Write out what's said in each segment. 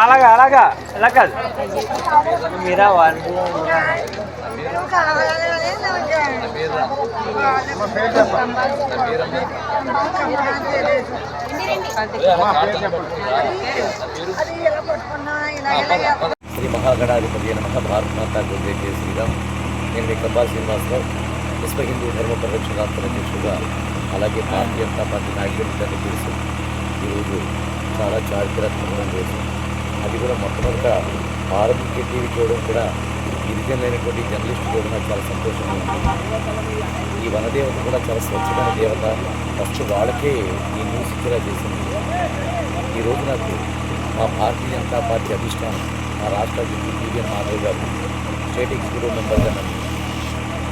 అలాగా అలాగా ఎలా కాదు మీరా వాళ్ళు శ్రీ మహాగణాధిపతి నమః. భారత మాతా జై జై శ్రీరామ్. నేను మీ కంబాల్ శ్రీనివాసరావు, విశ్వ హిందూ ధర్మ పరిరక్షణ రాష్ట్ర అధ్యక్షుడుగా, అలాగే భారతీయ జనతా పార్టీ నాయకుడిగా తెలుసు. ఈరోజు చాలా చారిత్రాత్మకమైన రోజు. అది కూడా మొట్టమొదట ఆరోగ్య టీవీ చూడడం కూడా గిరిజనులైనటువంటి జర్నలిస్టు చూడడం నాకు చాలా సంతోషంగా ఉంది. ఈ వనదేవత కూడా చాలా స్వచ్ఛమైన దేవత. ఫస్ట్ వాళ్ళకే ఈ న్యూస్ ఇచ్చేలా చేసింది. ఈరోజు నాకు మా భారతీయ జనతా పార్టీ అధిష్టానం, మా రాష్ట్ర అధ్యక్షుడు టీవీఎన్ మాధవ్ గారు స్టేట్ ఎగ్జిక్యూటివ్ మెంబర్గా నన్ను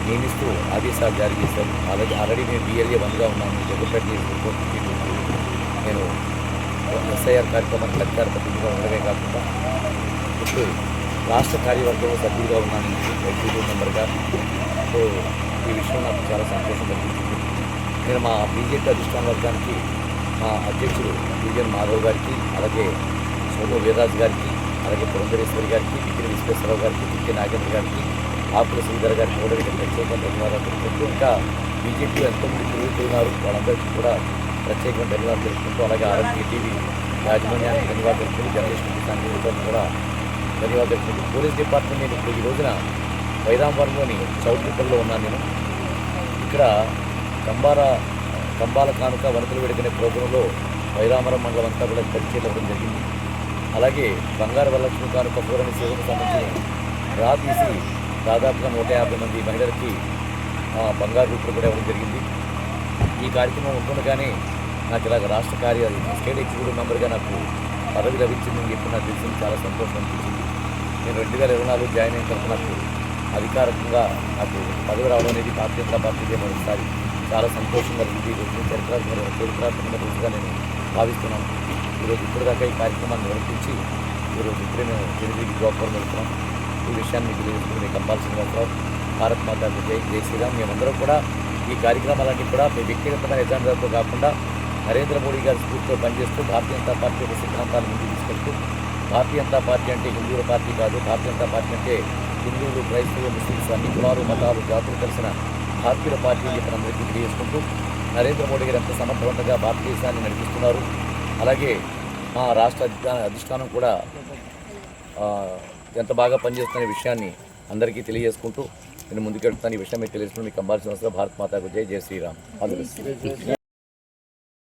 నియమిస్తూ ఆదేశాలు జారీ చేశారు. అలాగే ఆల్రెడీ నేను BLA 1గా ఉన్నాను. జగపేట నేను SIR కార్యక్రమానికి అధికార ప్రతినిధిగా ఉండడమే కాకుండా ఇప్పుడు రాష్ట్ర కార్యవర్గంలో సభ్యుడిగా ఉన్నాను, ఎగ్జిక్యూటివ్ మెంబర్గా. సో ఈ విషయం నాకు చాలా సంతోషం కలిగించింది. నేను మా బీజేపీ అధిష్టాన వర్గానికి, మా అధ్యక్షుడు టీవీఎన్ మాధవ్ గారికి, అలాగే సోము వీర్రాజు గారికి, అలాగే పురంధరేశ్వరి గారికి, విక్రమ్ విశ్వేశ్వరరావు గారికి, వికే నాగేంద్ర గారికి, ఆకుల శ్రీధర్ గారికి కూడా ప్రత్యేకంగా ధన్యవాదాలు తెలుపుకుంటూ, ఇంకా బీజేపీ ఎంతోమంది తిరుగుతున్నారు వాళ్ళందరికీ కూడా ప్రత్యేకంగా ధన్యవాదాలు తెలుపుకుంటూ, అలాగే ఆరోగ్య టీవీ యాజమాన్యానికి ధన్యవాదాలు తెలుపుకుంటూ, జర్నలిస్టు సంఘం కూడా ధన్యవాదాలు తెలుపుకుంటూ, పోలీస్ డిపార్ట్మెంట్ నేను ఇప్పుడు ఈ రోజున వైరాంవరంలోని చౌట్రిపల్లిలో ఉన్నాను. నేను ఇక్కడ కంబాల కానుక వనతులు వేడుకనే ప్రోగ్రాంలో వైరామరం మండలం అంతా కూడా పరిచయం జరిగింది. అలాగే బంగారు వరలక్ష్మి కానుక పూరణ సేవకు సంబంధించి డ్రా తీసి దాదాపుగా 150 మంది మహిళలకి బంగారు రూపాయలు కూడా ఇవ్వడం జరిగింది. ఈ కార్యక్రమం ఉంటుండగానే నాకు ఇలాగ రాష్ట్ర స్టేట్ ఎగ్జిక్యూటివ్ మెంబర్గా నాకు పదవి లభించిందని చెప్పి నాకు తెలిసింది. చాలా సంతోషం అనిపించింది. నేను 2024 జాయిన్ అయిన తర్వాత నాకు అధికారికంగా నాకు పదవి రావడం అనేది భారతీయ జనతా పార్టీకే మొదటిసారి. చాలా సంతోషంగా ఉంది. ఈ రోజు చరిత్రాత్మకమైన రోజుగా నేను భావిస్తున్నాను. ఈరోజు ఇప్పటిదాకా ఈ కార్యక్రమాన్ని నిర్వర్తించి ఈరోజు ఇప్పుడే మేము తిరిగి గోపురం వెళ్తున్నాం. ఈ విషయాన్ని మీకు తెలియజేసుకుని కంబాల్ శ్రీనివాసరావు, భారత్ మాతా జై జై శ్రీరామ్. మేమందరం కూడా ఈ కార్యక్రమాలన్నీ కూడా మీ వ్యక్తిగతమైన ఎజెండాలతో కాకుండా నరేంద్ర మోడీ గారి స్ఫూర్తితో పనిచేస్తూ భారతీయ జనతా పార్టీ యొక్క సిద్ధాంతాలు ముందుకు తీసుకెళ్తూ, భారతీయ జనతా పార్టీ అంటే హిందువుల పార్టీ కాదు, భారతీయ జనతా పార్టీ అంటే హిందువులు, క్రైస్తవులు, ముస్లింస్ అన్ని కులాలు, మతాలు, జాతులు కలిసిన భారతీయుల పార్టీ అని చెప్పి అందరికీ తెలియజేసుకుంటూ, నరేంద్ర మోడీ గారు ఎంత సమర్థవంతంగా భారతదేశాన్ని నడిపిస్తున్నారు, అలాగే మా రాష్ట్ర అధిష్టానం కూడా ఎంత బాగా పనిచేస్తున్న విషయాన్ని అందరికీ తెలియజేసుకుంటూ నేను ముందుకెళ్తాను. ఈ విషయం మీకు తెలియజేసుకుంటూ మీ కంబాల్ శ్రీనివాసరావు, భారత్ మాతాకు జై జై శ్రీరామ్.